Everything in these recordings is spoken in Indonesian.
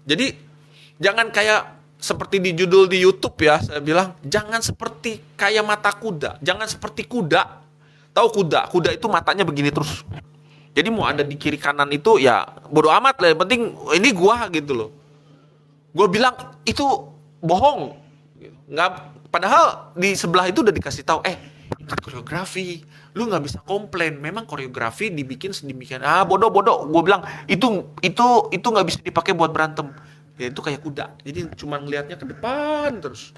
Jadi jangan kayak seperti di judul di YouTube ya, saya bilang jangan seperti kayak mata kuda, jangan seperti kuda. Tahu kuda? Kuda itu matanya begini terus. Jadi mau ada di kiri kanan itu ya bodo amat lah, yang penting ini gua gitu loh. Gua bilang itu bohong. Nggak, padahal di sebelah itu udah dikasih tahu, itu koreografi. Lu nggak bisa komplain. Memang koreografi dibikin sedemikian. Bodoh. Gue bilang itu nggak bisa dipakai buat berantem. Ya itu kayak kuda. Jadi cuma ngelihatnya ke depan terus.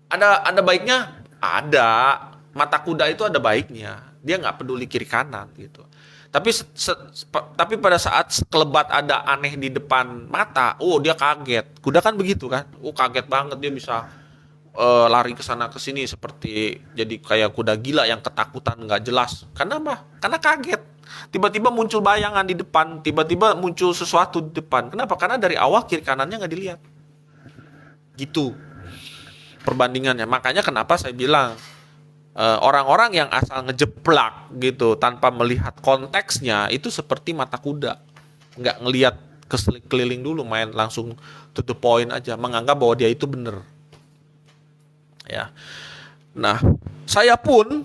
Ada baiknya? Ada. Mata kuda itu ada baiknya. Dia nggak peduli kiri kanan gitu. Tapi pada saat sekelebat ada aneh di depan mata, dia kaget. Kuda kan begitu kan? Kaget banget, dia bisa lari ke sana ke sini seperti jadi kayak kuda gila yang ketakutan nggak jelas. Karena apa? Karena kaget. Tiba-tiba muncul bayangan di depan, tiba-tiba muncul sesuatu di depan. Kenapa? Karena dari awal kiri kanannya nggak dilihat. Gitu perbandingannya. Makanya kenapa saya bilang orang-orang yang asal ngejeplak gitu tanpa melihat konteksnya itu seperti mata kuda, nggak ngelihat keliling dulu, main langsung to the point aja, menganggap bahwa dia itu bener ya. Nah saya pun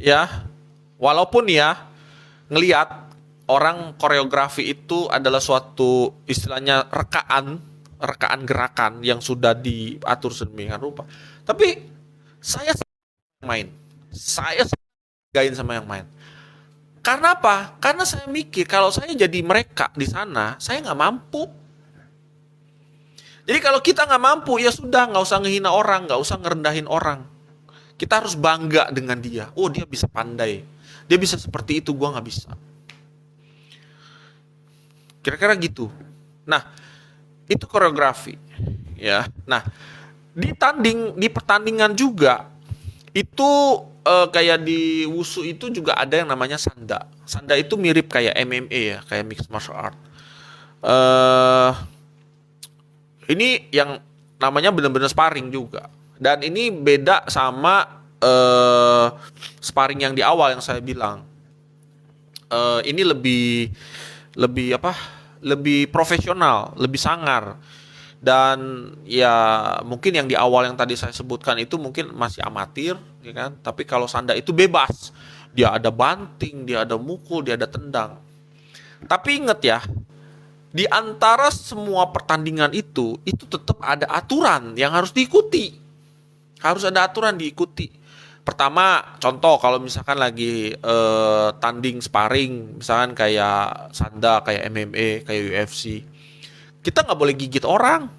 ya, walaupun ya ngelihat orang koreografi itu adalah suatu istilahnya rekaan gerakan yang sudah diatur sedemikian rupa, tapi saya gain sama yang main. Karena apa? Karena saya mikir kalau saya jadi mereka di sana, saya nggak mampu. Jadi kalau kita nggak mampu, ya sudah, nggak usah ngehina orang, nggak usah ngerendahin orang. Kita harus bangga dengan dia. Dia bisa pandai, dia bisa seperti itu, gua nggak bisa. Kira-kira gitu. Nah, itu koreografi, ya. Nah, di pertandingan juga itu kayak di wushu itu juga ada yang namanya sanda. Sanda itu mirip kayak MMA ya, kayak mixed martial art. Ini yang namanya benar-benar sparring juga. Dan ini beda sama sparring yang di awal yang saya bilang. Ini lebih profesional, lebih sangar. Dan ya mungkin yang di awal yang tadi saya sebutkan itu mungkin masih amatir, ya kan? Tapi kalau sanda itu bebas, dia ada banting, dia ada mukul, dia ada tendang. Tapi ingat ya, di antara semua pertandingan itu tetap ada aturan yang harus diikuti. Harus ada aturan diikuti. Pertama, contoh kalau misalkan lagi tanding sparring, misalkan kayak sanda, kayak MMA, kayak UFC, kita nggak boleh gigit orang.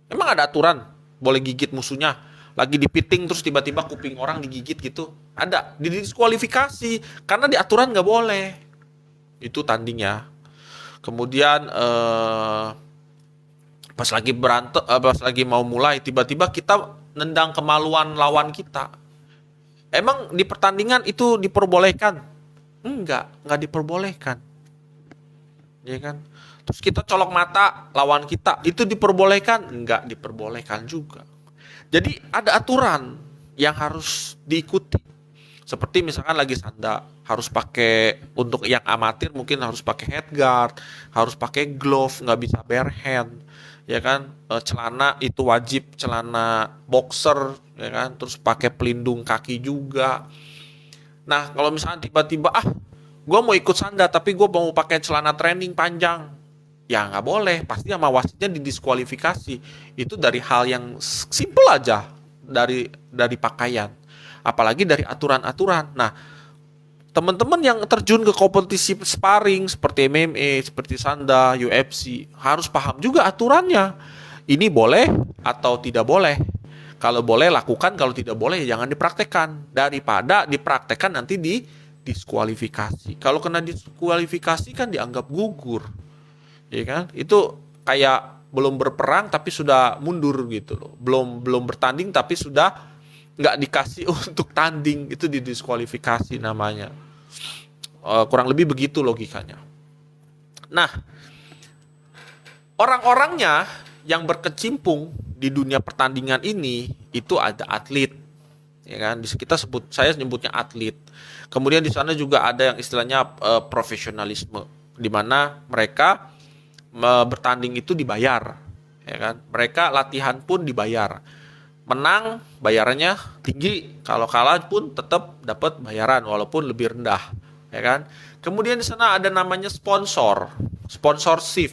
Emang ada aturan boleh gigit musuhnya? Lagi dipiting terus tiba-tiba kuping orang digigit gitu? Ada, didiskualifikasi karena di aturan nggak boleh. Itu tanding ya. Kemudian pas lagi berantem, pas lagi mau mulai tiba-tiba kita nendang kemaluan lawan kita. Emang di pertandingan itu diperbolehkan? Enggak diperbolehkan. Ya kan? Terus kita colok mata lawan kita, itu diperbolehkan? Enggak diperbolehkan juga. Jadi ada aturan yang harus diikuti. Seperti misalkan lagi sanda, harus pakai, untuk yang amatir mungkin harus pakai headguard, harus pakai glove, nggak bisa bare hand, ya kan? Celana itu wajib celana boxer, ya kan? Terus pakai pelindung kaki juga. Nah kalau misalnya tiba-tiba gue mau ikut sanda tapi gue mau pakai celana training panjang, ya nggak boleh, pasti sama wasitnya didiskualifikasi. Itu dari hal yang simple aja, dari pakaian, apalagi dari aturan-aturan. Nah, teman-teman yang terjun ke kompetisi sparring seperti MMA, seperti sanda, UFC, harus paham juga aturannya. Ini boleh atau tidak boleh. Kalau boleh lakukan, kalau tidak boleh jangan dipraktekkan. Daripada dipraktekkan nanti didiskualifikasi. Kalau kena diskualifikasi kan dianggap gugur. Ya kan? Itu kayak belum berperang tapi sudah mundur gitu loh. Belum bertanding tapi sudah nggak dikasih untuk tanding, itu didiskualifikasi namanya. Kurang lebih begitu logikanya. Nah, orang-orangnya yang berkecimpung di dunia pertandingan ini itu ada atlet, ya kan? Saya nyebutnya atlet. Kemudian di sana juga ada yang istilahnya profesionalisme, di mana mereka bertanding itu dibayar, ya kan? Mereka latihan pun dibayar. Menang bayarannya tinggi, kalau kalah pun tetap dapat bayaran walaupun lebih rendah, ya kan? Kemudian di sana ada namanya sponsorship.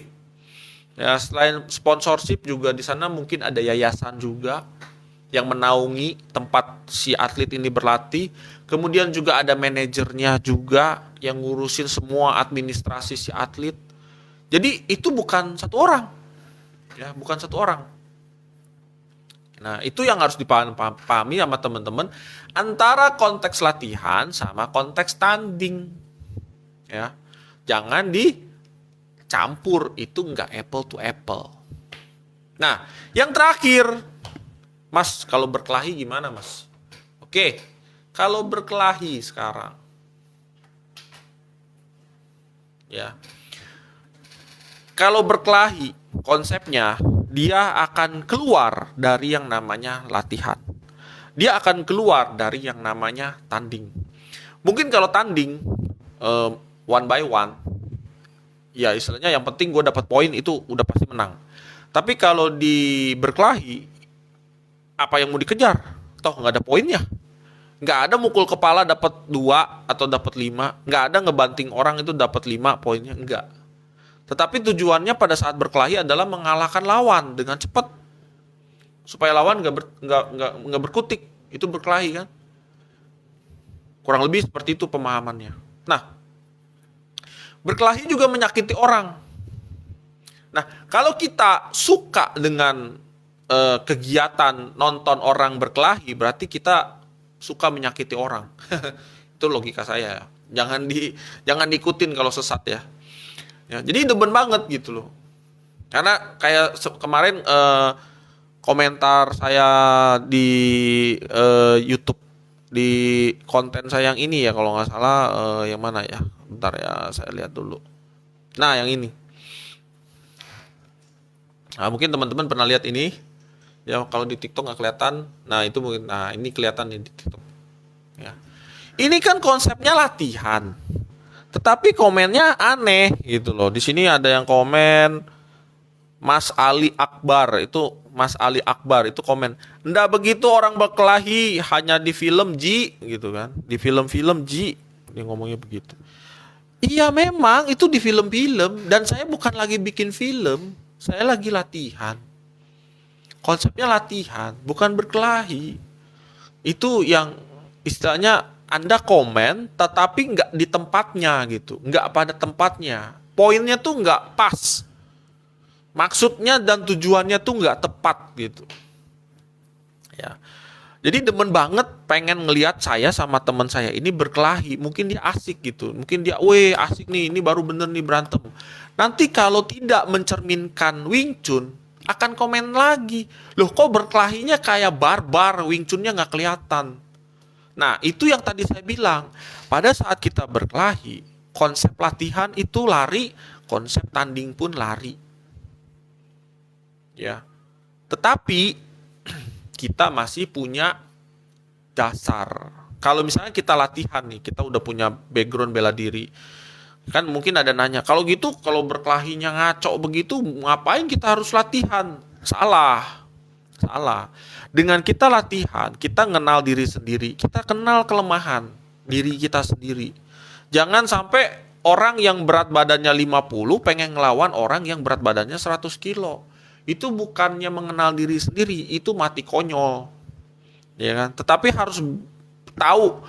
Ya, selain sponsorship juga di sana mungkin ada yayasan juga yang menaungi tempat si atlet ini berlatih. Kemudian juga ada manajernya juga yang ngurusin semua administrasi si atlet. Jadi itu bukan satu orang, ya, bukan satu orang. Nah, itu yang harus dipahami sama teman-teman antara konteks latihan sama konteks tanding. Ya. Jangan dicampur, itu enggak apple to apple. Nah, yang terakhir, Mas, kalau berkelahi gimana, Mas? Oke. Kalau berkelahi sekarang. Ya. Kalau berkelahi, konsepnya dia akan keluar dari yang namanya latihan. Dia akan keluar dari yang namanya tanding. Mungkin kalau tanding one by one, ya istilahnya yang penting gue dapat poin itu udah pasti menang. Tapi kalau di berkelahi, apa yang mau dikejar? Toh nggak ada poinnya. Nggak ada mukul kepala dapat 2 atau dapat 5. Nggak ada ngebanting orang itu dapat 5 poinnya. Nggak. Tetapi tujuannya pada saat berkelahi adalah mengalahkan lawan dengan cepat, supaya lawan nggak berkutik. Itu berkelahi kan? Kurang lebih seperti itu pemahamannya. Nah, berkelahi juga menyakiti orang. Nah, kalau kita suka dengan kegiatan nonton orang berkelahi, berarti kita suka menyakiti orang. Itu logika saya. Jangan diikutin kalau sesat ya. Ya, jadi demen banget gitu loh. Karena kayak kemarin komentar saya di YouTube, di konten saya yang ini ya, kalau nggak salah yang mana ya? Bentar ya, saya lihat dulu. Nah, yang ini. Nah, mungkin teman-teman pernah lihat ini. Ya, kalau di TikTok nggak kelihatan. Nah, itu mungkin. Nah, ini kelihatan nih di TikTok. Ya. Ini kan konsepnya latihan. Tetapi komennya aneh gitu loh. Di sini ada yang komen Mas Ali Akbar, itu Mas Ali Akbar itu komen, "Nggak begitu orang berkelahi, hanya di film Ji," gitu kan. Di film-film Ji. Dia ngomongnya begitu. Iya memang itu di film-film, dan saya bukan lagi bikin film. Saya lagi latihan. Konsepnya latihan, bukan berkelahi. Itu yang istilahnya Anda komen tetapi nggak di tempatnya gitu, nggak pada tempatnya. Poinnya tuh nggak pas. Maksudnya dan tujuannya tuh nggak tepat gitu. Ya. Jadi demen banget pengen ngelihat saya sama teman saya ini berkelahi. Mungkin dia asik gitu. Mungkin dia, weh asik nih, ini baru bener nih berantem. Nanti kalau tidak mencerminkan Wing Chun, akan komen lagi. Loh kok berkelahinya kayak barbar, Wing Chunnya nggak kelihatan. Nah itu yang tadi saya bilang. Pada saat kita berkelahi, konsep latihan itu lari, konsep tanding pun lari. Ya. Tetapi kita masih punya dasar. Kalau misalnya kita latihan nih, kita udah punya background bela diri. Kan mungkin ada nanya, kalau gitu kalau berkelahinya ngaco begitu, ngapain kita harus latihan? Salah. Salah. Dengan kita latihan, kita kenal diri sendiri, kita kenal kelemahan diri kita sendiri. Jangan sampai orang yang berat badannya 50 pengen ngelawan orang yang berat badannya 100 kilo. Itu bukannya mengenal diri sendiri, itu mati konyol, ya kan? Tetapi harus tahu,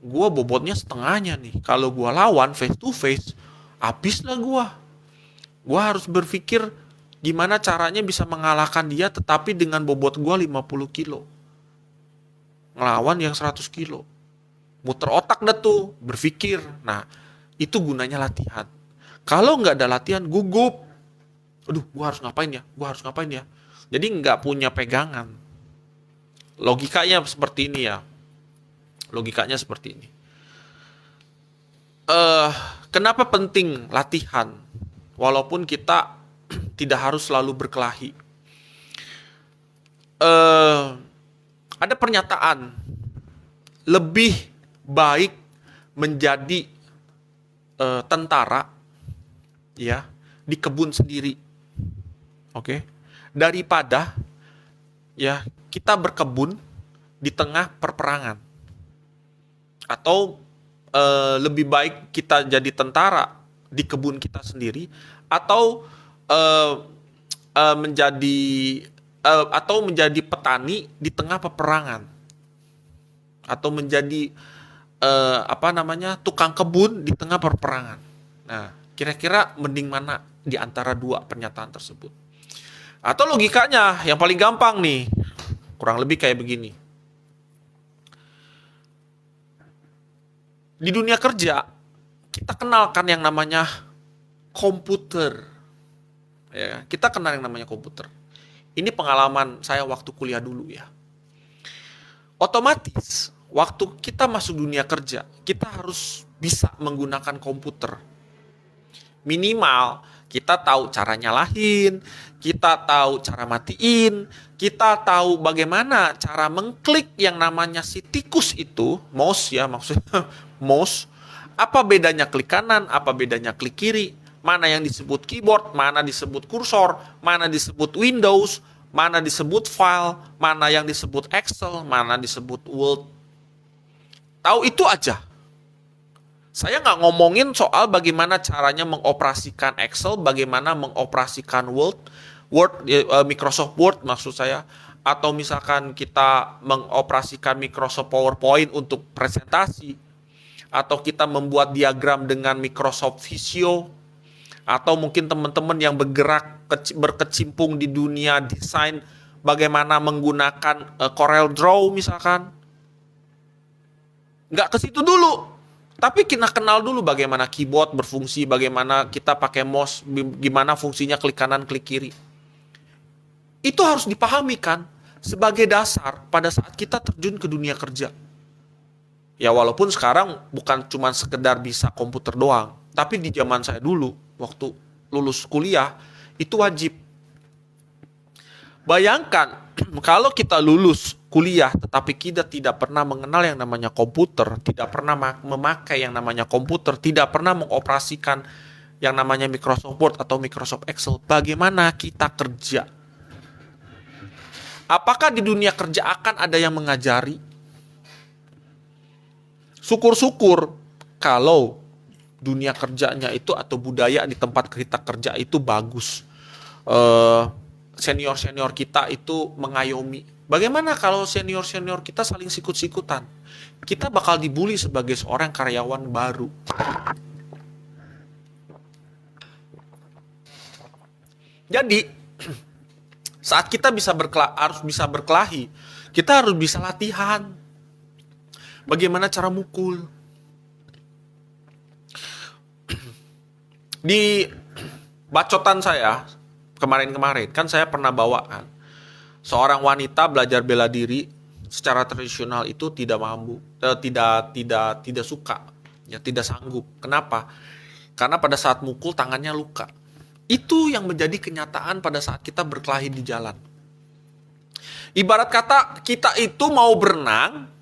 gue bobotnya setengahnya nih. Kalau gue lawan face to face, habislah gue. Gue harus berpikir gimana caranya bisa mengalahkan dia, tetapi dengan bobot gue 50 kilo. Ngelawan yang 100 kilo. Muter otak dah tuh, berpikir. Nah, itu gunanya latihan. Kalau nggak ada latihan, gugup. Aduh, gue harus ngapain ya? Gue harus ngapain ya? Jadi nggak punya pegangan. Logikanya seperti ini ya. Logikanya seperti ini. eh kenapa penting latihan? Walaupun kita tidak harus selalu berkelahi. Ada pernyataan lebih baik menjadi tentara ya di kebun sendiri, oke, daripada ya kita berkebun di tengah perperangan. Atau lebih baik kita jadi tentara di kebun kita sendiri, atau eh, menjadi petani di tengah peperangan, atau menjadi tukang kebun di tengah peperangan. Nah, kira-kira mending mana di antara dua pernyataan tersebut? Atau logikanya yang paling gampang nih, kurang lebih kayak begini. Di dunia kerja, kita kenalkan yang namanya komputer. Ya, kita kenal yang namanya komputer. Ini pengalaman saya waktu kuliah dulu ya. Otomatis, waktu kita masuk dunia kerja, kita harus bisa menggunakan komputer. Minimal, kita tahu cara nyalahin, kita tahu cara matiin, kita tahu bagaimana cara mengklik yang namanya si tikus itu, mouse ya maksudnya, mouse. Apa bedanya klik kanan, apa bedanya klik kiri, mana yang disebut keyboard, mana disebut kursor, mana disebut Windows, mana disebut file, mana yang disebut Excel, mana disebut Word. Tahu itu aja. Saya nggak ngomongin soal bagaimana caranya mengoperasikan Excel, bagaimana mengoperasikan Word, Microsoft Word maksud saya, atau misalkan kita mengoperasikan Microsoft PowerPoint untuk presentasi, atau kita membuat diagram dengan Microsoft Visio, atau mungkin teman-teman yang berkecimpung di dunia desain, bagaimana menggunakan Corel Draw misalkan. Nggak ke situ dulu. Tapi kita kenal dulu bagaimana keyboard berfungsi, bagaimana kita pakai mouse, gimana fungsinya klik kanan, klik kiri. Itu harus dipahami kan sebagai dasar pada saat kita terjun ke dunia kerja. Ya walaupun sekarang bukan cuma sekedar bisa komputer doang, tapi di zaman saya dulu, waktu lulus kuliah, itu wajib. Bayangkan kalau kita lulus kuliah tetapi kita tidak pernah mengenal yang namanya komputer, tidak pernah memakai yang namanya komputer, tidak pernah mengoperasikan yang namanya Microsoft Word atau Microsoft Excel, bagaimana kita kerja? Apakah di dunia kerja akan ada yang mengajari? Syukur-syukur kalau dunia kerjanya itu atau budaya di tempat kita kerja itu bagus. Senior-senior kita itu mengayomi. Bagaimana kalau senior-senior kita saling sikut-sikutan? Kita bakal dibully sebagai seorang karyawan baru. Jadi, saat kita harus bisa berkelahi, kita harus bisa latihan. Bagaimana cara mukul? Di bacotan saya kemarin-kemarin kan saya pernah bawakan seorang wanita belajar bela diri secara tradisional itu tidak mampu, tidak suka, ya tidak sanggup. Kenapa? Karena pada saat mukul tangannya luka. Itu yang menjadi kenyataan pada saat kita berkelahi di jalan. Ibarat kata kita itu mau berenang,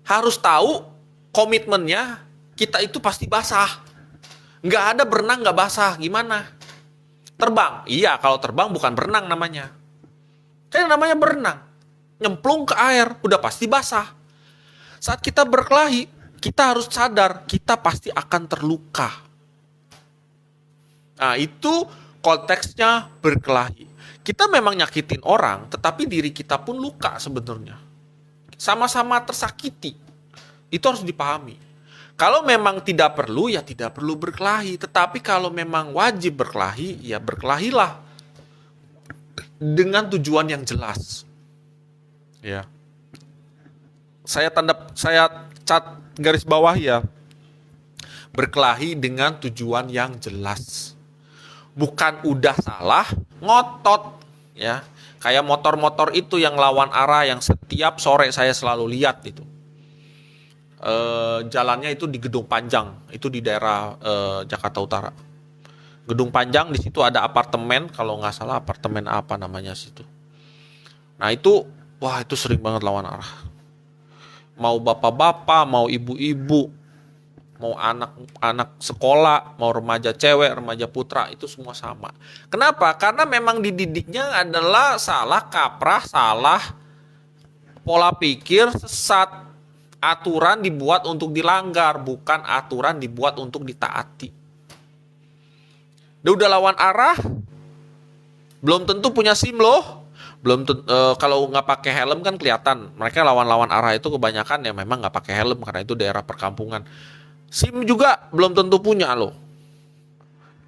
harus tahu komitmennya kita itu pasti basah. Nggak ada berenang nggak basah, gimana? Terbang, iya kalau terbang bukan berenang namanya. Kan namanya berenang. Nyemplung ke air, udah pasti basah. Saat kita berkelahi, kita harus sadar, kita pasti akan terluka. Nah itu konteksnya berkelahi. Kita memang nyakitin orang, tetapi diri kita pun luka sebenarnya. Sama-sama tersakiti. Itu harus dipahami. Kalau memang tidak perlu, ya tidak perlu berkelahi. Tetapi kalau memang wajib berkelahi, ya berkelahilah. Dengan tujuan yang jelas. Ya. Saya cat garis bawah ya. Berkelahi dengan tujuan yang jelas. Bukan udah salah, ngotot. Ya. Kayak motor-motor itu yang lawan arah yang setiap sore saya selalu lihat itu. jalannya itu di Gedung Panjang, itu di daerah Jakarta Utara. Gedung Panjang, di situ ada apartemen, kalau nggak salah apartemen apa namanya situ. Nah itu, wah itu sering banget lawan arah. Mau bapak-bapak, mau ibu-ibu, mau anak-anak sekolah, mau remaja cewek, remaja putra, itu semua sama. Kenapa? Karena memang dididiknya adalah salah kaprah, salah pola pikir, sesat. Aturan dibuat untuk dilanggar, bukan aturan dibuat untuk ditaati. Dia udah lawan arah, belum tentu punya SIM loh. Belum kalau nggak pakai helm kan kelihatan. Mereka lawan arah itu kebanyakan ya memang nggak pakai helm karena itu daerah perkampungan. SIM juga belum tentu punya loh.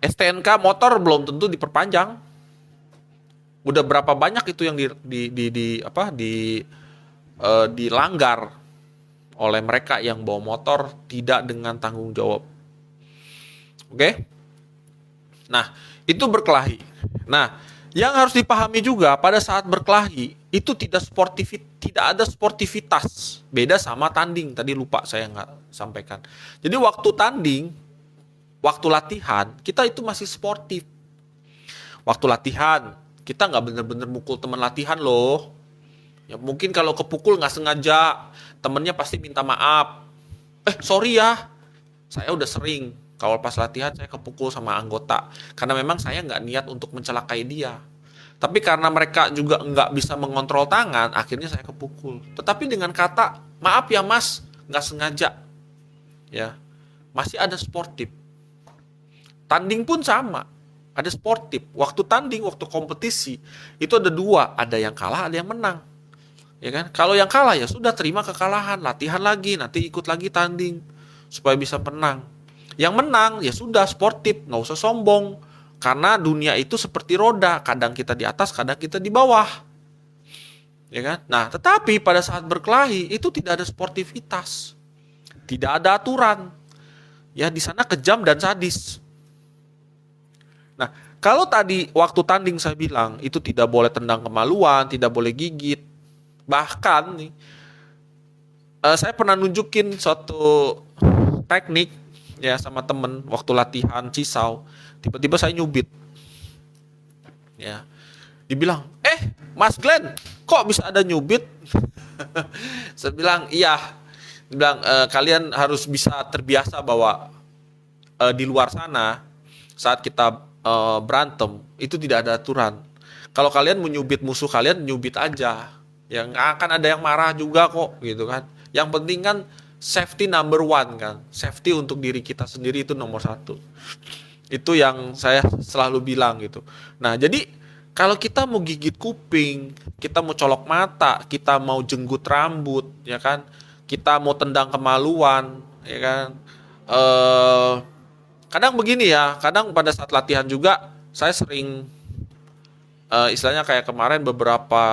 STNK motor belum tentu diperpanjang. Udah berapa banyak itu yang dilanggar oleh mereka yang bawa motor tidak dengan tanggung jawab. Oke? Nah, itu berkelahi. Nah, yang harus dipahami juga pada saat berkelahi itu tidak ada sportivitas. Beda sama tanding. Tadi lupa saya nggak sampaikan. Jadi waktu tanding, waktu latihan, kita itu masih sportif. Waktu latihan, kita nggak bener-bener mukul teman latihan loh. Ya mungkin kalau kepukul nggak sengaja, temennya pasti minta maaf. Sorry ya, saya udah sering kalau pas latihan saya kepukul sama anggota. Karena memang saya nggak niat untuk mencelakai dia. Tapi karena mereka juga nggak bisa mengontrol tangan, akhirnya saya kepukul. Tetapi dengan kata, maaf ya mas, nggak sengaja. Ya, masih ada sportif. Tanding pun sama, ada sportif. Waktu tanding, waktu kompetisi, itu ada dua, ada yang kalah, ada yang menang. Ya kan? Kalau yang kalah ya sudah terima kekalahan, latihan lagi, nanti ikut lagi tanding supaya bisa menang. Yang menang ya sudah sportif, nggak usah sombong. Karena dunia itu seperti roda, kadang kita di atas, kadang kita di bawah. Ya kan? Nah, tetapi pada saat berkelahi itu tidak ada sportivitas. Tidak ada aturan. Ya, di sana kejam dan sadis. Nah, kalau tadi waktu tanding saya bilang itu tidak boleh tendang kemaluan, tidak boleh gigit. Bahkan nih, saya pernah nunjukin suatu teknik ya sama temen waktu latihan cisau. Tiba-tiba saya nyubit. Ya. Dibilang, Mas Glenn, kok bisa ada nyubit? Saya bilang, iya. Dia bilang, kalian harus bisa terbiasa bahwa di luar sana saat kita berantem itu tidak ada aturan. Kalau kalian menyubit musuh kalian, nyubit aja. Yang akan ada yang marah juga kok, gitu kan. Yang penting kan safety number one kan. Safety untuk diri kita sendiri itu nomor satu. Itu yang saya selalu bilang gitu. Nah, jadi kalau kita mau gigit kuping, kita mau colok mata, kita mau jenggut rambut, ya kan? Kita mau tendang kemaluan, ya kan? Kadang begini ya, kadang pada saat latihan juga saya sering istilahnya kayak kemarin beberapa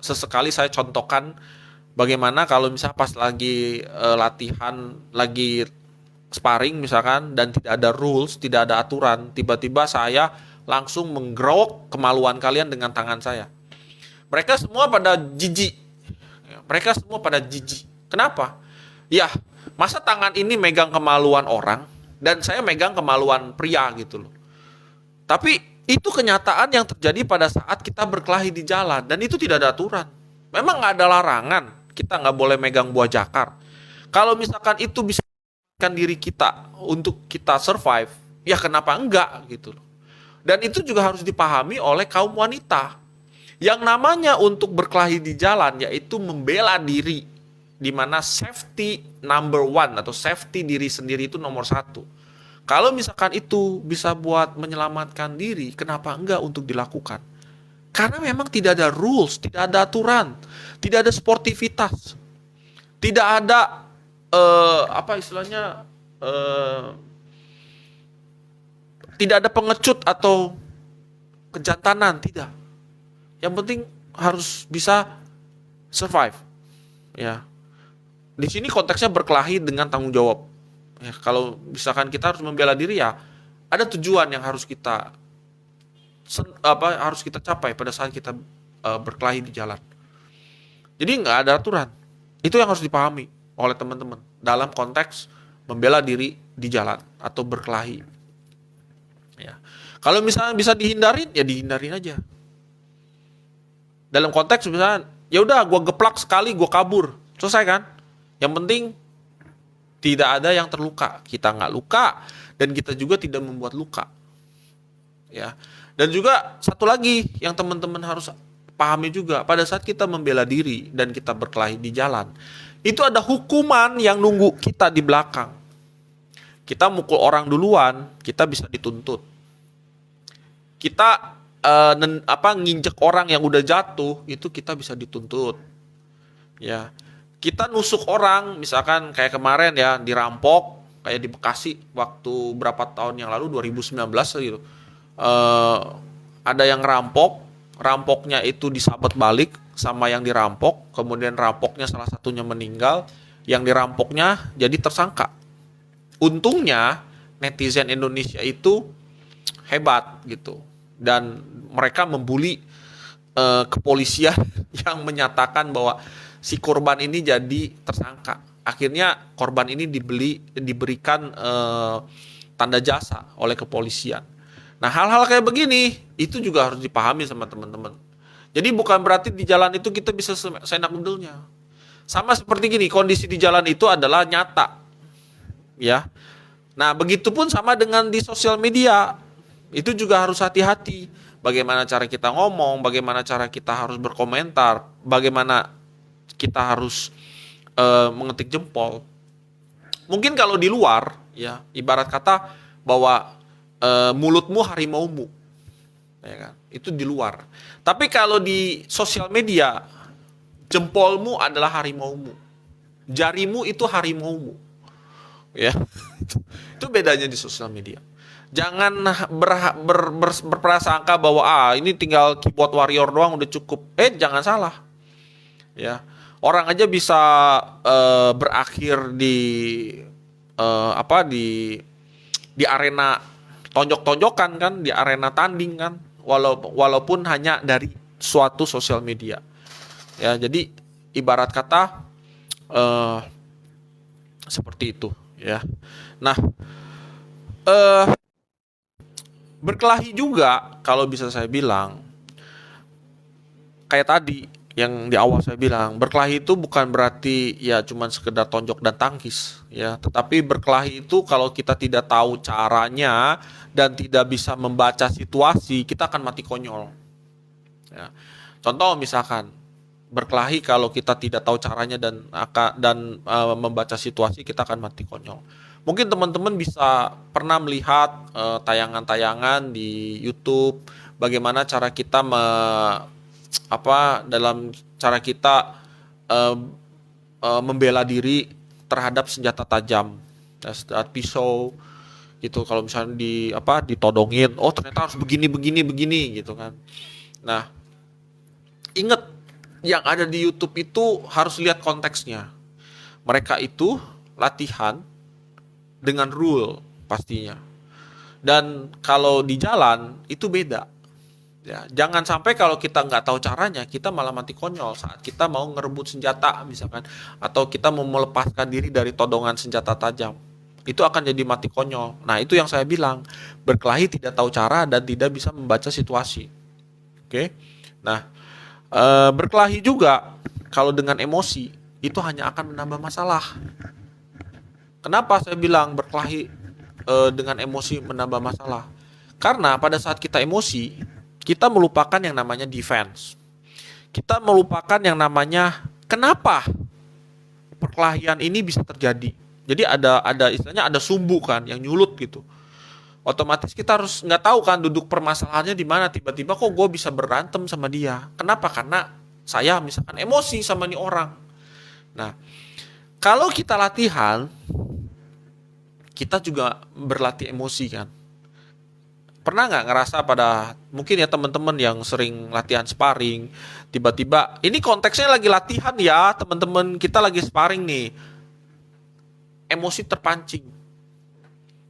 sesekali saya contohkan bagaimana kalau misalnya pas lagi latihan, lagi sparring misalkan dan tidak ada rules, tidak ada aturan, tiba-tiba saya langsung menggerok kemaluan kalian dengan tangan saya. Mereka semua pada jijik. Mereka semua pada jijik. Kenapa? Ya, masa tangan ini megang kemaluan orang dan saya megang kemaluan pria gitu loh. Tapi itu kenyataan yang terjadi pada saat kita berkelahi di jalan dan itu tidak ada aturan. Memang nggak ada larangan kita nggak boleh megang buah jakar. Kalau misalkan itu bisa diri kita untuk kita survive, ya kenapa enggak gitu loh. Dan itu juga harus dipahami oleh kaum wanita. Yang namanya untuk berkelahi di jalan yaitu membela diri, di mana safety number one atau safety diri sendiri itu nomor satu. Kalau misalkan itu bisa buat menyelamatkan diri, kenapa enggak untuk dilakukan? Karena memang tidak ada rules, tidak ada aturan, tidak ada sportivitas, tidak ada apa istilahnya, tidak ada pengecut atau kejantanan, tidak. Yang penting harus bisa survive. Ya, di sini konteksnya berkelahi dengan tanggung jawab. Ya, kalau misalkan kita harus membela diri ya, ada tujuan yang harus kita capai pada saat kita berkelahi di jalan. Jadi nggak ada aturan. Itu yang harus dipahami. oleh teman-teman dalam konteks membela diri di jalan atau berkelahi. Ya. Kalau misalnya bisa dihindarin, ya dihindarin aja. Dalam konteks misalnya, ya udah gue geplak sekali, gue kabur, selesai kan? Yang penting tidak ada yang terluka, kita nggak luka dan kita juga tidak membuat luka. Ya. Dan juga satu lagi yang teman-teman harus pahami juga, pada saat kita membela diri dan kita berkelahi di jalan, itu ada hukuman yang nunggu kita di belakang. Kita mukul orang duluan, kita bisa dituntut. Kita nginjek orang yang udah jatuh, itu kita bisa dituntut. Ya. Kita nusuk orang, misalkan kayak kemarin ya, dirampok, kayak di Bekasi waktu berapa tahun yang lalu, 2019 gitu. Ada yang rampoknya itu disabet balik sama yang dirampok, kemudian rampoknya salah satunya meninggal, yang dirampoknya jadi tersangka. Untungnya netizen Indonesia itu hebat gitu, dan mereka membuli kepolisian yang menyatakan bahwa si korban ini jadi tersangka. Akhirnya korban ini diberikan tanda jasa oleh kepolisian. Nah, hal-hal kayak begini itu juga harus dipahami sama teman-teman. Jadi bukan berarti di jalan itu kita bisa seenak mendelnya. Sama seperti gini, kondisi di jalan itu adalah nyata. Ya. Nah, begitupun sama dengan di sosial media. Itu juga harus hati-hati. Bagaimana cara kita ngomong, bagaimana cara kita harus berkomentar, bagaimana kita harus mengetik jempol. Mungkin kalau di luar, ya, ibarat kata bahwa mulutmu harimaumu, ya kan? Itu di luar. Tapi kalau di sosial media, jempolmu adalah harimaumu, jarimu itu harimaumu, ya. Itu bedanya di sosial media. Jangan berprasangka bahwa ini tinggal keyboard warrior doang udah cukup. Jangan salah, ya. Orang aja bisa berakhir di di arena tonjok-tonjokan kan, di arena tanding kan, walaupun hanya dari suatu sosial media. Ya, jadi ibarat kata seperti itu, ya. Nah, berkelahi juga kalau bisa saya bilang kayak tadi yang di awal saya bilang, berkelahi itu bukan berarti ya cuman sekedar tonjok dan tangkis, ya, tetapi berkelahi itu kalau kita tidak tahu caranya dan tidak bisa membaca situasi, kita akan mati konyol. Ya. Contoh misalkan berkelahi kalau kita tidak tahu caranya dan membaca situasi, kita akan mati konyol. Mungkin teman-teman bisa pernah melihat tayangan-tayangan di YouTube bagaimana cara kita dalam cara kita membela diri terhadap senjata tajam, senjata pisau gitu. Kalau misalnya ditodongin, ternyata harus begini gitu kan. Nah, ingat yang ada di YouTube itu harus lihat konteksnya. Mereka itu latihan dengan rule pastinya. Dan kalau di jalan itu beda. Ya, jangan sampai kalau kita nggak tahu caranya, kita malah mati konyol saat kita mau ngerebut senjata misalkan, atau kita mau melepaskan diri dari todongan senjata tajam. Itu akan jadi mati konyol. Nah, itu yang saya bilang, berkelahi tidak tahu cara dan tidak bisa membaca situasi. Oke? Nah, berkelahi juga kalau dengan emosi itu hanya akan menambah masalah. Kenapa saya bilang berkelahi dengan emosi menambah masalah? Karena pada saat kita emosi, kita melupakan yang namanya defense. Kita melupakan yang namanya kenapa perkelahian ini bisa terjadi. Jadi ada istilahnya ada sumbu kan yang nyulut gitu. Otomatis kita harus nggak tahu kan duduk permasalahannya di mana, tiba-tiba kok gue bisa berantem sama dia. Kenapa? Karena saya misalkan emosi sama nih orang. Nah, kalau kita latihan, kita juga berlatih emosi kan. Pernah nggak ngerasa mungkin ya teman-teman yang sering latihan sparring, tiba-tiba ini konteksnya lagi latihan ya, teman-teman kita lagi sparring nih, emosi terpancing,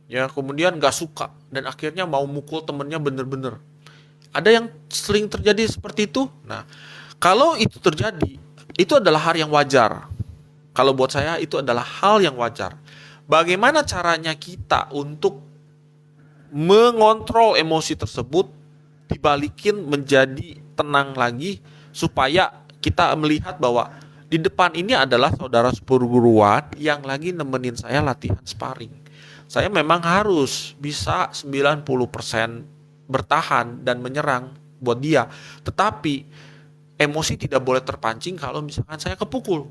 ya, kemudian nggak suka dan akhirnya mau mukul temennya bener-bener. Ada yang sering terjadi seperti itu. Nah, kalau itu terjadi, itu adalah hal yang wajar, Kalau buat saya itu adalah hal yang wajar. Bagaimana caranya kita untuk mengontrol emosi tersebut, dibalikin menjadi tenang lagi, supaya kita melihat bahwa di depan ini adalah saudara seperguruan yang lagi nemenin saya latihan sparring. Saya memang harus bisa 90% bertahan dan menyerang buat dia. Tetapi emosi tidak boleh terpancing kalau misalkan saya kepukul.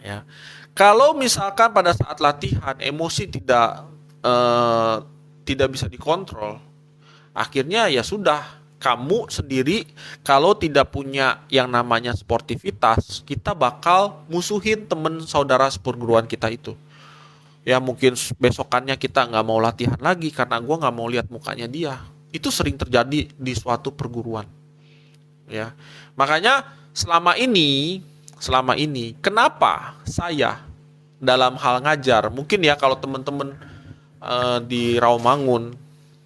Ya. Kalau misalkan pada saat latihan emosi eh, tidak bisa dikontrol, akhirnya ya sudah, kamu sendiri kalau tidak punya yang namanya sportivitas, kita bakal musuhin temen saudara seperguruan kita itu. Ya mungkin besokannya kita nggak mau latihan lagi karena gue nggak mau lihat mukanya dia. Itu sering terjadi di suatu perguruan. Ya, makanya selama ini kenapa saya dalam hal ngajar, mungkin ya kalau teman-teman di Rawamangun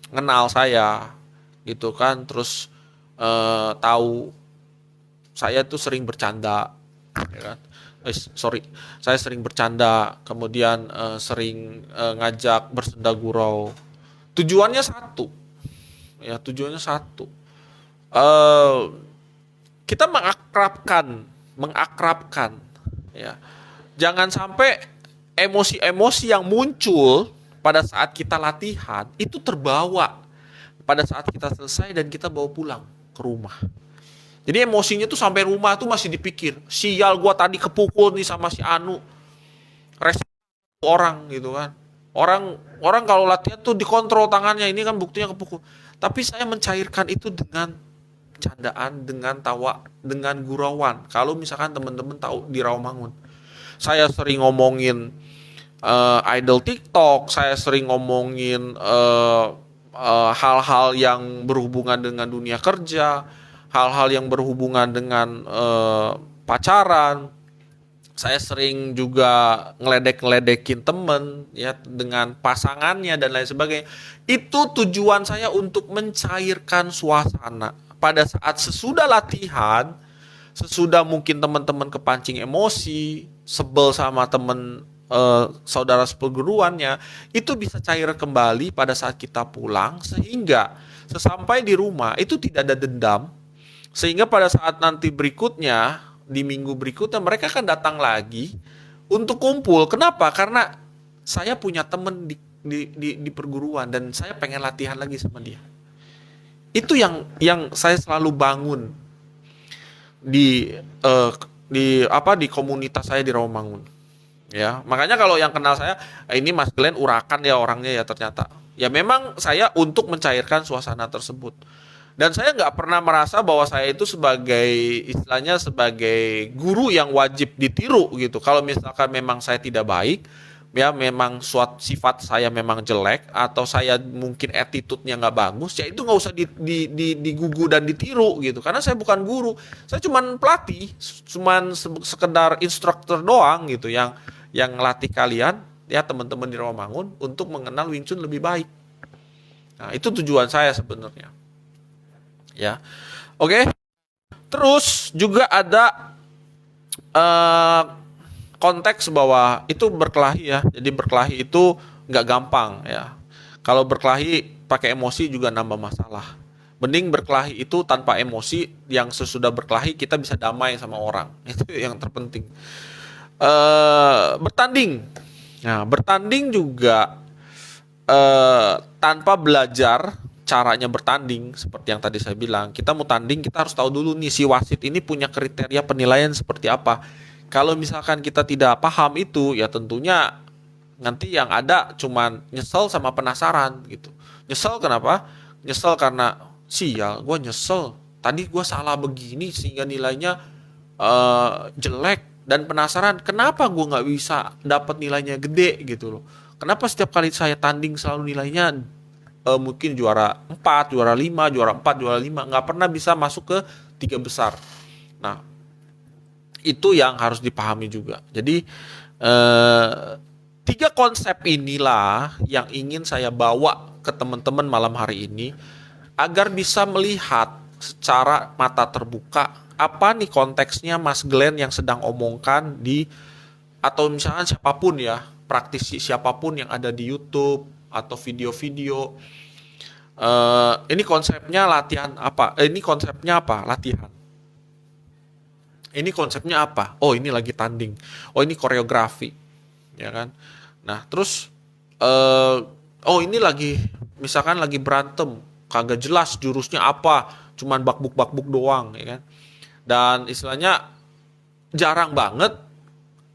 kenal saya gitu kan, terus tahu saya tuh sering bercanda, ya kan? Sorry, saya sering bercanda, kemudian sering ngajak bersenda gurau. Tujuannya satu, ya tujuannya satu. Eh, kita mengakrabkan, ya. Jangan sampai emosi-emosi yang muncul pada saat kita latihan itu terbawa pada saat kita selesai dan kita bawa pulang ke rumah. Jadi emosinya tuh sampai rumah tuh masih dipikir, sial gua tadi kepukul nih sama si Anu. Resiko orang gitu kan. Orang orang kalau latihan tuh dikontrol tangannya, ini kan buktinya kepukul. Tapi saya mencairkan itu dengan candaan, dengan tawa, dengan gurauan. Kalau misalkan teman-teman tahu di Rawamangun, saya sering ngomongin idol TikTok, saya sering ngomongin hal-hal yang berhubungan dengan dunia kerja, hal-hal yang berhubungan dengan pacaran. Saya sering juga ngeledek-ngeledekin temen ya dengan pasangannya dan lain sebagainya. Itu tujuan saya untuk mencairkan suasana. Pada saat sesudah latihan, sesudah mungkin teman-teman kepancing emosi, sebel sama temen saudara seperguruannya, itu bisa cair kembali pada saat kita pulang, sehingga sesampai di rumah itu tidak ada dendam, sehingga pada saat nanti berikutnya, di minggu berikutnya mereka akan datang lagi untuk kumpul. Kenapa? Karena saya punya temen di perguruan dan saya pengen latihan lagi sama dia. Itu yang saya selalu bangun di di komunitas saya di Rawamangun. Ya, makanya kalau yang kenal saya, ini Mas Glenn urakan ya orangnya ya ternyata. Ya memang saya untuk mencairkan suasana tersebut. Dan saya nggak pernah merasa bahwa saya itu sebagai istilahnya sebagai guru yang wajib ditiru gitu. Kalau misalkan memang saya tidak baik, ya memang suatu sifat saya memang jelek atau saya mungkin attitude-nya nggak bagus, ya itu nggak usah digugu dan ditiru gitu. Karena saya bukan guru, saya cuman pelatih, cuman sekedar instruktur doang gitu yang ngelatih kalian ya teman-teman di Rawamangun untuk mengenal Wing Chun lebih baik. Nah, itu tujuan saya sebenarnya. Ya. Oke. Terus juga ada konteks bahwa itu berkelahi ya. Jadi berkelahi itu nggak gampang ya. Kalau berkelahi pakai emosi juga nambah masalah. Mending berkelahi itu tanpa emosi, yang sesudah berkelahi kita bisa damai sama orang. Itu yang terpenting. Bertanding. Nah, bertanding juga tanpa belajar caranya bertanding, seperti yang tadi saya bilang, kita mau tanding kita harus tahu dulu nih si wasit ini punya kriteria penilaian seperti apa. Kalau misalkan kita tidak paham itu, ya tentunya nanti yang ada cuman nyesel sama penasaran gitu. Nyesel kenapa? Nyesel karena sial, gue nyesel tadi gue salah begini sehingga nilainya jelek, dan penasaran kenapa gue nggak bisa dapat nilainya gede gitu loh. Kenapa setiap kali saya tanding selalu nilainya mungkin juara 4, juara 5, juara 4, juara 5, nggak pernah bisa masuk ke 3 besar. Nah, itu yang harus dipahami juga. Jadi 3 konsep inilah yang ingin saya bawa ke teman-teman malam hari ini agar bisa melihat secara mata terbuka apa nih konteksnya Mas Glenn yang sedang omongkan di, atau misalnya siapapun ya, praktisi siapapun yang ada di YouTube atau video-video. Ini konsepnya latihan apa? Ini konsepnya apa? Latihan. Ini konsepnya apa? Oh, ini lagi tanding. Oh, ini koreografi, ya kan? Nah, terus oh ini lagi misalkan lagi berantem, kagak jelas jurusnya apa, cuman bakbuk-bakbuk doang, ya kan? Dan istilahnya jarang banget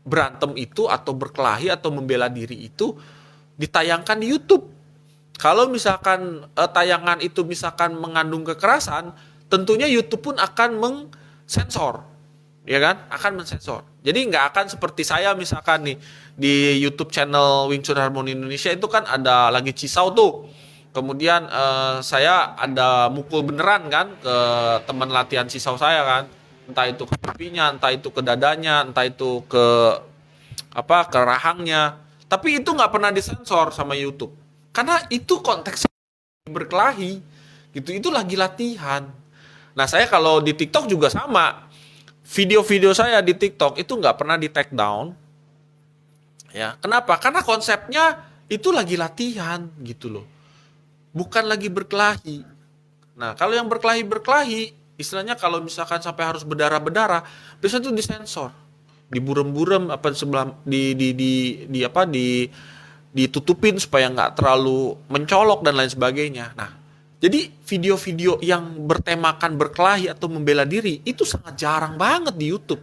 berantem itu atau berkelahi atau membela diri itu ditayangkan di YouTube. Kalau misalkan tayangan itu misalkan mengandung kekerasan, tentunya YouTube pun akan mengsensor, ya kan? Akan mensensor. Jadi nggak akan seperti saya misalkan nih di YouTube channel Wing Chun Harmony Indonesia itu kan ada lagi cisau tuh. Kemudian saya ada mukul beneran kan ke teman latihan cisau saya kan. Entah itu ke pipinya, entah itu ke dadanya, entah itu ke apa, ke rahangnya. Tapi itu nggak pernah disensor sama YouTube. Karena itu konteksnya berkelahi gitu, itu lagi latihan. Nah, saya kalau di TikTok juga sama, video-video saya di TikTok itu nggak pernah di take down, ya. Kenapa? Karena konsepnya itu lagi latihan gitu loh, bukan lagi berkelahi. Nah, kalau yang berkelahi, istilahnya kalau misalkan sampai harus berdarah-berdarah, biasanya itu disensor, diburem-burem apa sebelah di apa ditutupin supaya nggak terlalu mencolok dan lain sebagainya. Nah, jadi video-video yang bertemakan berkelahi atau membela diri itu sangat jarang banget di YouTube.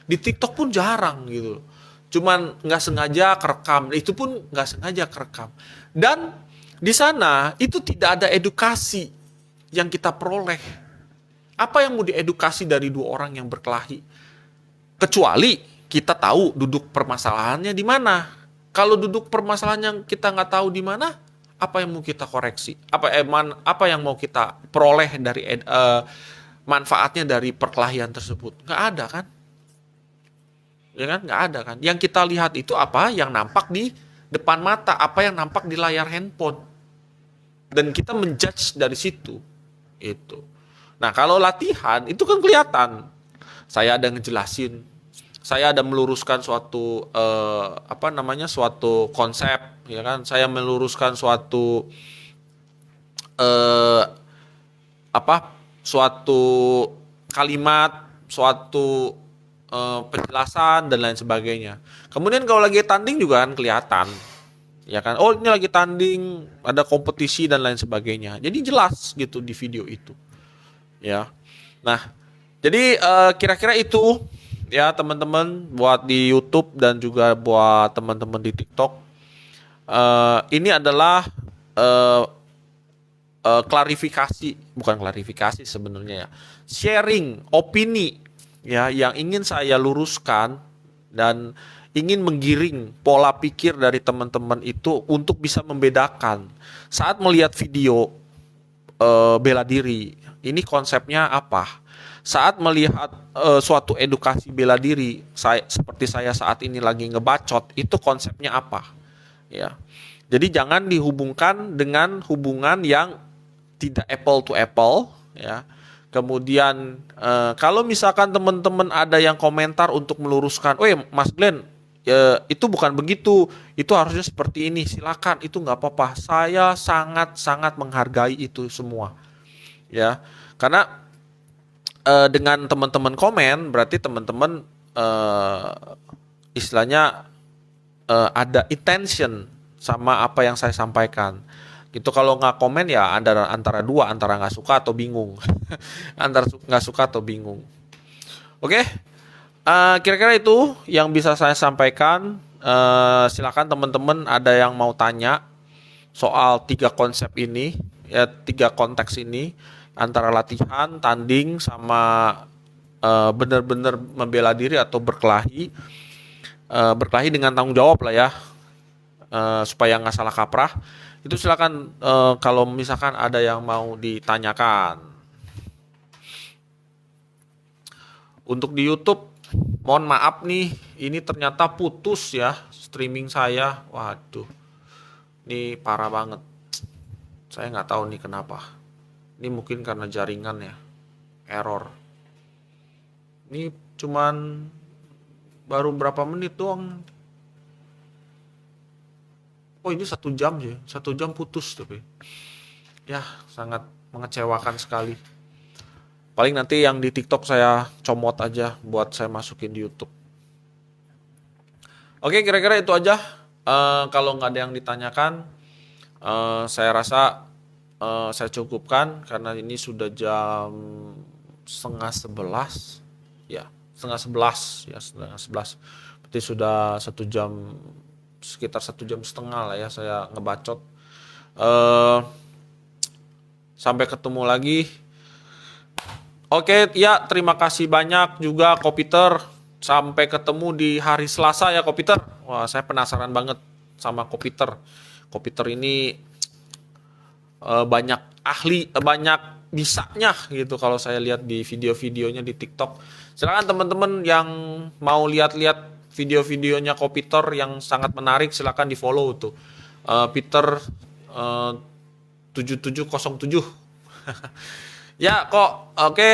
Di TikTok pun jarang gitu. Cuman nggak sengaja kerekam, itu pun nggak sengaja kerekam. Dan di sana itu tidak ada edukasi yang kita peroleh. Apa yang mau diedukasi dari dua orang yang berkelahi? Kecuali kita tahu duduk permasalahannya di mana. Kalau duduk permasalahan yang kita nggak tahu di mana, apa yang mau kita koreksi? Apa yang mau kita peroleh dari manfaatnya dari perkelahian tersebut? Nggak ada kan? Ya kan? Nggak ada kan? Yang kita lihat itu apa yang nampak di depan mata, apa yang nampak di layar handphone. Dan kita menjudge dari situ. Itu. Nah, kalau latihan itu kan kelihatan. Saya ada ngejelasin, saya ada meluruskan suatu suatu konsep, ya kan? Saya meluruskan suatu eh, suatu kalimat, suatu penjelasan dan lain sebagainya. Kemudian kalau lagi tanding juga kan kelihatan, ya kan? Oh, ini lagi tanding, ada kompetisi dan lain sebagainya. Jadi jelas gitu di video itu, ya. Nah, jadi kira-kira itu ya teman-teman buat di YouTube dan juga buat teman-teman di TikTok. Ini adalah uh, klarifikasi, bukan klarifikasi sebenarnya ya. Sharing opini ya yang ingin saya luruskan dan ingin menggiring pola pikir dari teman-teman itu untuk bisa membedakan saat melihat video bela diri. Ini konsepnya apa? Saat melihat suatu edukasi bela diri, seperti saya saat ini lagi ngebacot, itu konsepnya apa? Ya. Jadi jangan dihubungkan dengan hubungan yang tidak apple to apple, ya. Kemudian kalau misalkan teman-teman ada yang komentar untuk meluruskan, "Oh, Mas Glenn, itu bukan begitu, itu harusnya seperti ini." Silakan, itu nggak apa-apa. Saya sangat-sangat menghargai itu semua, ya. Karena dengan teman-teman komen berarti teman-teman istilahnya ada intention sama apa yang saya sampaikan. Gitu. Kalau nggak komen ya antara dua, antara nggak suka atau bingung. Antara nggak suka atau bingung. Oke, kira-kira itu yang bisa saya sampaikan. Silakan teman-teman ada yang mau tanya soal 3 konsep ini, ya 3 konteks ini, antara latihan, tanding, sama benar-benar membela diri atau berkelahi. Berkelahi dengan tanggung jawab lah ya, supaya nggak salah kaprah. Itu silakan kalau misalkan ada yang mau ditanyakan. Untuk di YouTube, mohon maaf nih, ini ternyata putus ya streaming saya. Waduh, ini parah banget. Saya nggak tahu nih kenapa. Ini mungkin karena jaringan ya, error. Ini cuman baru berapa menit doang. Oh ini 1 jam ya, 1 jam putus tapi. Ya sangat mengecewakan sekali. Paling nanti yang di TikTok saya comot aja buat saya masukin di YouTube. Oke, kira-kira itu aja. Kalau nggak ada yang ditanyakan, saya rasa saya cukupkan karena ini sudah jam setengah 11. Ya, setengah 11 ya, setengah 11. Berarti sudah 1 jam, sekitar 1 jam setengah lah ya saya ngebacot. Eh, Sampai ketemu lagi. Oke, ya terima kasih banyak juga Kopiter. Sampai ketemu di hari Selasa ya Kopiter. Wah, saya penasaran banget sama Kopiter. Kopiter ini banyak ahli, banyak bisanya gitu kalau saya lihat di video-videonya di TikTok. Silakan teman-teman yang mau lihat-lihat video-videonya Kopiter yang sangat menarik, silakan di-follow tuh. Peter 7707. Ya kok, oke.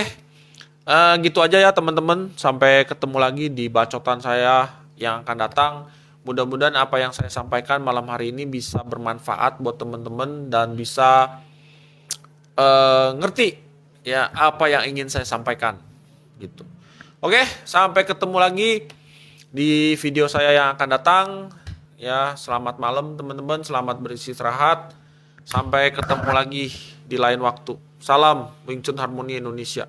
Gitu aja ya teman-teman. Sampai ketemu lagi di bacotan saya yang akan datang. Mudah-mudahan apa yang saya sampaikan malam hari ini bisa bermanfaat buat teman-teman dan bisa ngerti ya apa yang ingin saya sampaikan gitu. Oke, sampai ketemu lagi di video saya yang akan datang. Ya, selamat malam teman-teman, selamat beristirahat. Sampai ketemu lagi di lain waktu. Salam Wing Chun Harmoni Indonesia.